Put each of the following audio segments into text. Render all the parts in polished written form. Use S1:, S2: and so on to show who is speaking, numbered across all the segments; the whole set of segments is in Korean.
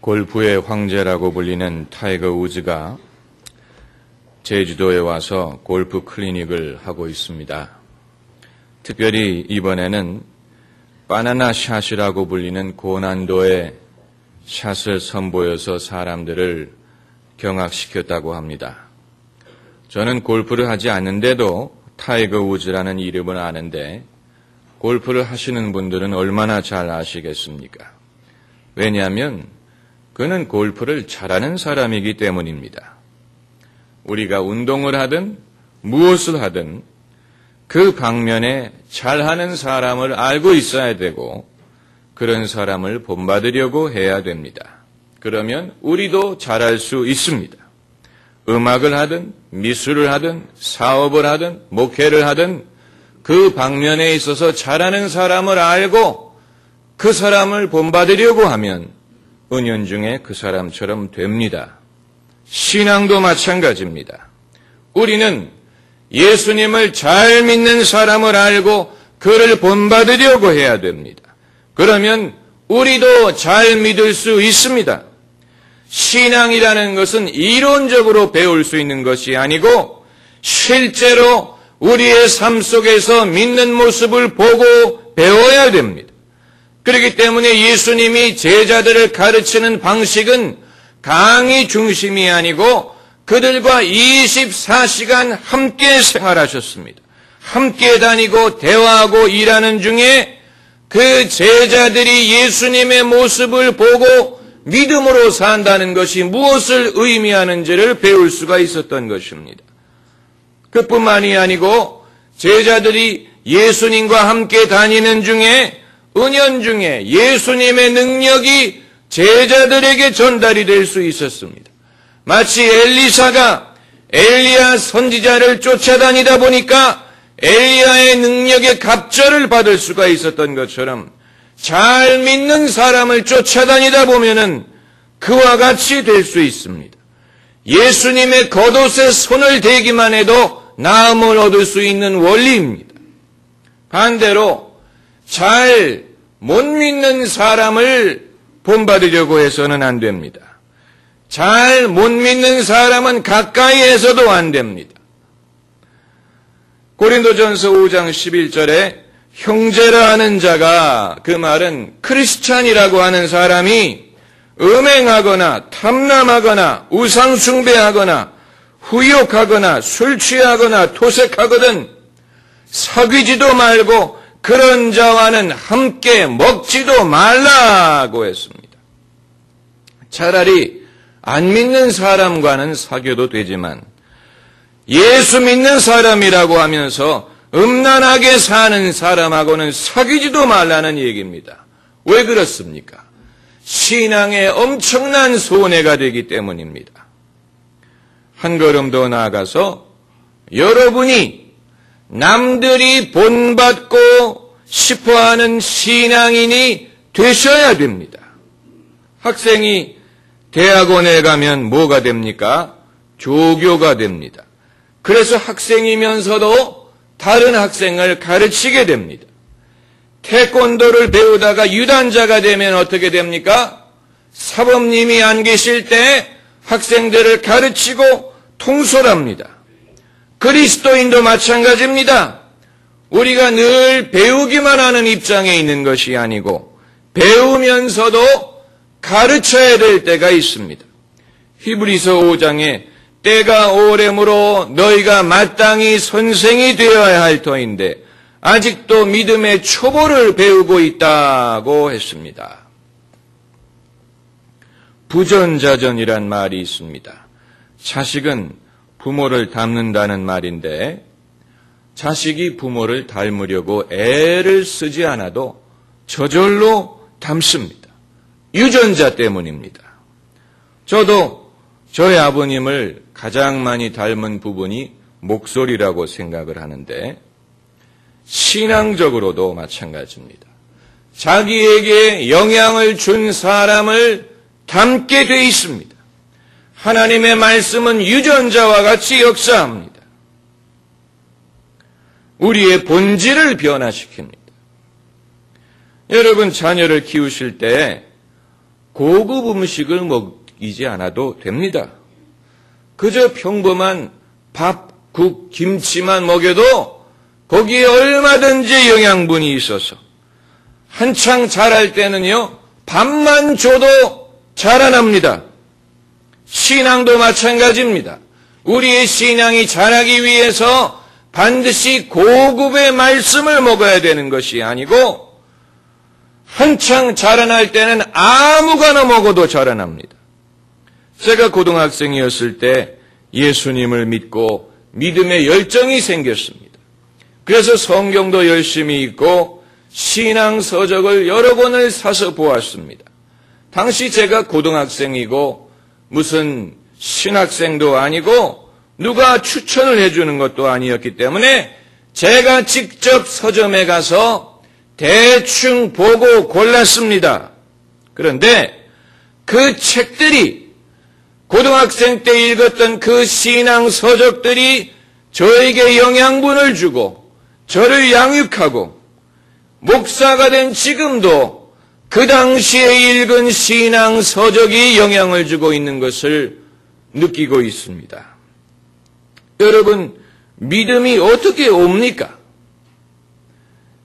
S1: 골프의 황제라고 불리는 타이거 우즈가 제주도에 와서 골프 클리닉을 하고 있습니다. 특별히 이번에는 바나나 샷이라고 불리는 고난도의 샷을 선보여서 사람들을 경악시켰다고 합니다. 저는 골프를 하지 않는데도 타이거 우즈라는 이름을 아는데 골프를 하시는 분들은 얼마나 잘 아시겠습니까? 왜냐하면 그는 골프를 잘하는 사람이기 때문입니다. 우리가 운동을 하든 무엇을 하든 그 방면에 잘하는 사람을 알고 있어야 되고 그런 사람을 본받으려고 해야 됩니다. 그러면 우리도 잘할 수 있습니다. 음악을 하든 미술을 하든 사업을 하든 목회를 하든 그 방면에 있어서 잘하는 사람을 알고 그 사람을 본받으려고 하면 은연중에 그 사람처럼 됩니다. 신앙도 마찬가지입니다. 우리는 예수님을 잘 믿는 사람을 알고 그를 본받으려고 해야 됩니다. 그러면 우리도 잘 믿을 수 있습니다. 신앙이라는 것은 이론적으로 배울 수 있는 것이 아니고 실제로 우리의 삶 속에서 믿는 모습을 보고 배워야 됩니다. 그렇기 때문에 예수님이 제자들을 가르치는 방식은 강의 중심이 아니고 그들과 24시간 함께 생활하셨습니다. 함께 다니고 대화하고 일하는 중에 그 제자들이 예수님의 모습을 보고 믿음으로 산다는 것이 무엇을 의미하는지를 배울 수가 있었던 것입니다. 그뿐만이 아니고 제자들이 예수님과 함께 다니는 중에 은연중에 예수님의 능력이 제자들에게 전달이 될 수 있었습니다. 마치 엘리사가 엘리야 선지자를 쫓아다니다 보니까 엘리야의 능력의 갑절을 받을 수가 있었던 것처럼 잘 믿는 사람을 쫓아다니다 보면은 그와 같이 될 수 있습니다. 예수님의 겉옷에 손을 대기만 해도 나음을 얻을 수 있는 원리입니다. 반대로 잘 못 믿는 사람을 본받으려고 해서는 안 됩니다. 잘 못 믿는 사람은 가까이에서도 안 됩니다. 고린도전서 5장 11절에 형제라 하는 자가, 그 말은 크리스찬이라고 하는 사람이 음행하거나 탐남하거나 우상숭배하거나 후욕하거나 술 취하거나 토색하거든 사귀지도 말고 그런 자와는 함께 먹지도 말라고 했습니다. 차라리 안 믿는 사람과는 사귀어도 되지만 예수 믿는 사람이라고 하면서 음란하게 사는 사람하고는 사귀지도 말라는 얘기입니다. 왜 그렇습니까? 신앙에 엄청난 손해가 되기 때문입니다. 한 걸음 더 나아가서 여러분이 남들이 본받고 싶어하는 신앙인이 되셔야 됩니다. 학생이 대학원에 가면 뭐가 됩니까? 조교가 됩니다. 그래서 학생이면서도 다른 학생을 가르치게 됩니다. 태권도를 배우다가 유단자가 되면 어떻게 됩니까? 사범님이 안 계실 때 학생들을 가르치고 통솔합니다. 그리스도인도 마찬가지입니다. 우리가 늘 배우기만 하는 입장에 있는 것이 아니고 배우면서도 가르쳐야 될 때가 있습니다. 히브리서 5장에 때가 오래므로 너희가 마땅히 선생이 되어야 할 터인데 아직도 믿음의 초보를 배우고 있다고 했습니다. 부전자전이란 말이 있습니다. 자식은 부모를 닮는다는 말인데 자식이 부모를 닮으려고 애를 쓰지 않아도 저절로 닮습니다. 유전자 때문입니다. 저도 저희 아버님을 가장 많이 닮은 부분이 목소리라고 생각을 하는데 신앙적으로도 마찬가지입니다. 자기에게 영향을 준 사람을 닮게 돼 있습니다. 하나님의 말씀은 유전자와 같이 역사합니다. 우리의 본질을 변화시킵니다. 여러분 자녀를 키우실 때 고급 음식을 먹이지 않아도 됩니다. 그저 평범한 밥, 국, 김치만 먹여도 거기에 얼마든지 영양분이 있어서 한창 자랄 때는요, 밥만 줘도 자라납니다. 신앙도 마찬가지입니다. 우리의 신앙이 자라기 위해서 반드시 고급의 말씀을 먹어야 되는 것이 아니고 한창 자라날 때는 아무거나 먹어도 자라납니다. 제가 고등학생이었을 때 예수님을 믿고 믿음의 열정이 생겼습니다. 그래서 성경도 열심히 읽고 신앙서적을 여러 권을 사서 보았습니다. 당시 제가 고등학생이고 무슨 신학생도 아니고 누가 추천을 해주는 것도 아니었기 때문에 제가 직접 서점에 가서 대충 보고 골랐습니다. 그런데 그 책들이 고등학생 때 읽었던 그 신앙서적들이 저에게 영양분을 주고 저를 양육하고 목사가 된 지금도 그 당시에 읽은 신앙서적이 영향을 주고 있는 것을 느끼고 있습니다. 여러분, 믿음이 어떻게 옵니까?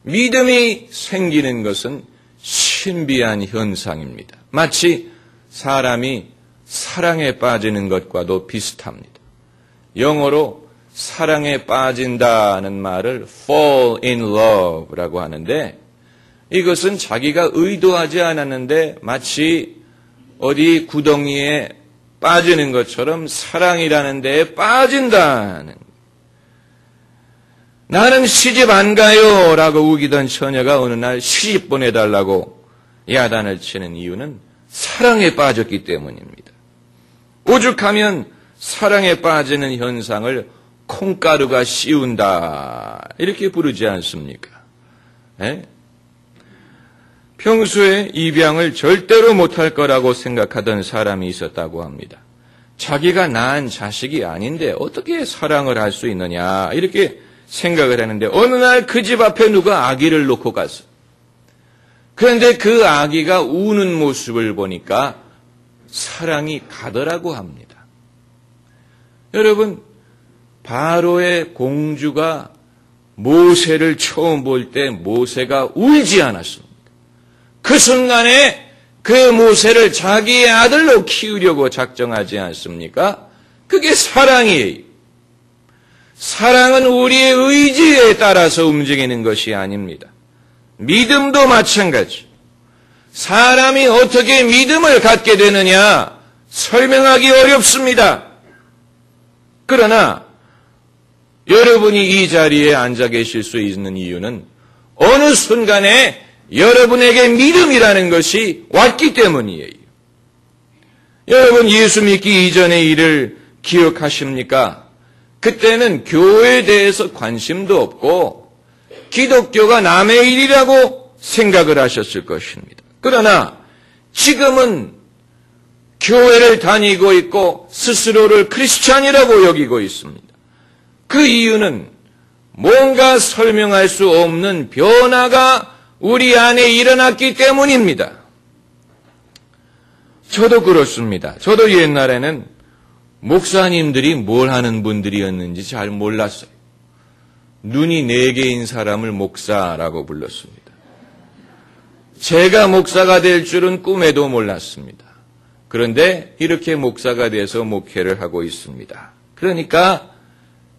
S1: 믿음이 생기는 것은 신비한 현상입니다. 마치 사람이 사랑에 빠지는 것과도 비슷합니다. 영어로 사랑에 빠진다는 말을 fall in love라고 하는데 이것은 자기가 의도하지 않았는데 마치 어디 구덩이에 빠지는 것처럼 사랑이라는 데에 빠진다는. 나는 시집 안 가요 라고 우기던 처녀가 어느 날 시집 보내달라고 야단을 치는 이유는 사랑에 빠졌기 때문입니다. 오죽하면 사랑에 빠지는 현상을 콩가루가 씌운다 이렇게 부르지 않습니까? 에? 평소에 입양을 절대로 못할 거라고 생각하던 사람이 있었다고 합니다. 자기가 낳은 자식이 아닌데 어떻게 사랑을 할 수 있느냐 이렇게 생각을 했는데 어느 날 그 집 앞에 누가 아기를 놓고 갔어. 그런데 그 아기가 우는 모습을 보니까 사랑이 가더라고 합니다. 여러분, 바로의 공주가 모세를 처음 볼 때 모세가 울지 않았습니다. 그 순간에 그 모세를 자기의 아들로 키우려고 작정하지 않습니까? 그게 사랑이에요. 사랑은 우리의 의지에 따라서 움직이는 것이 아닙니다. 믿음도 마찬가지. 사람이 어떻게 믿음을 갖게 되느냐 설명하기 어렵습니다. 그러나 여러분이 이 자리에 앉아 계실 수 있는 이유는 어느 순간에 여러분에게 믿음이라는 것이 왔기 때문이에요. 여러분 예수 믿기 이전의 일을 기억하십니까? 그때는 교회에 대해서 관심도 없고 기독교가 남의 일이라고 생각을 하셨을 것입니다. 그러나 지금은 교회를 다니고 있고 스스로를 크리스찬이라고 여기고 있습니다. 그 이유는 뭔가 설명할 수 없는 변화가 우리 안에 일어났기 때문입니다. 저도 그렇습니다. 저도 옛날에는 목사님들이 뭘 하는 분들이었는지 잘 몰랐어요. 눈이 4개인 사람을 목사라고 불렀습니다. 제가 목사가 될 줄은 꿈에도 몰랐습니다. 그런데 이렇게 목사가 돼서 목회를 하고 있습니다. 그러니까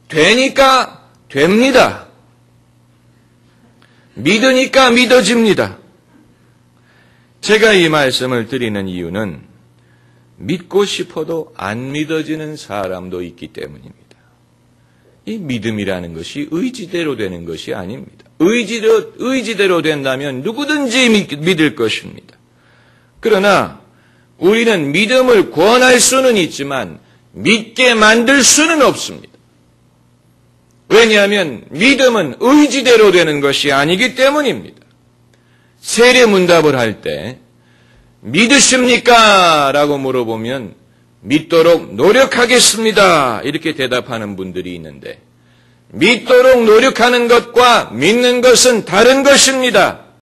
S1: 되니까 됩니다. 믿으니까 믿어집니다. 제가 이 말씀을 드리는 이유는 믿고 싶어도 안 믿어지는 사람도 있기 때문입니다. 이 믿음이라는 것이 의지대로 되는 것이 아닙니다. 의지대로 된다면 누구든지 믿을 것입니다. 그러나 우리는 믿음을 권할 수는 있지만 믿게 만들 수는 없습니다. 왜냐하면 믿음은 의지대로 되는 것이 아니기 때문입니다. 세례문답을 할 때 믿으십니까? 라고 물어보면 믿도록 노력하겠습니다. 이렇게 대답하는 분들이 있는데 믿도록 노력하는 것과 믿는 것은 다른 것입니다.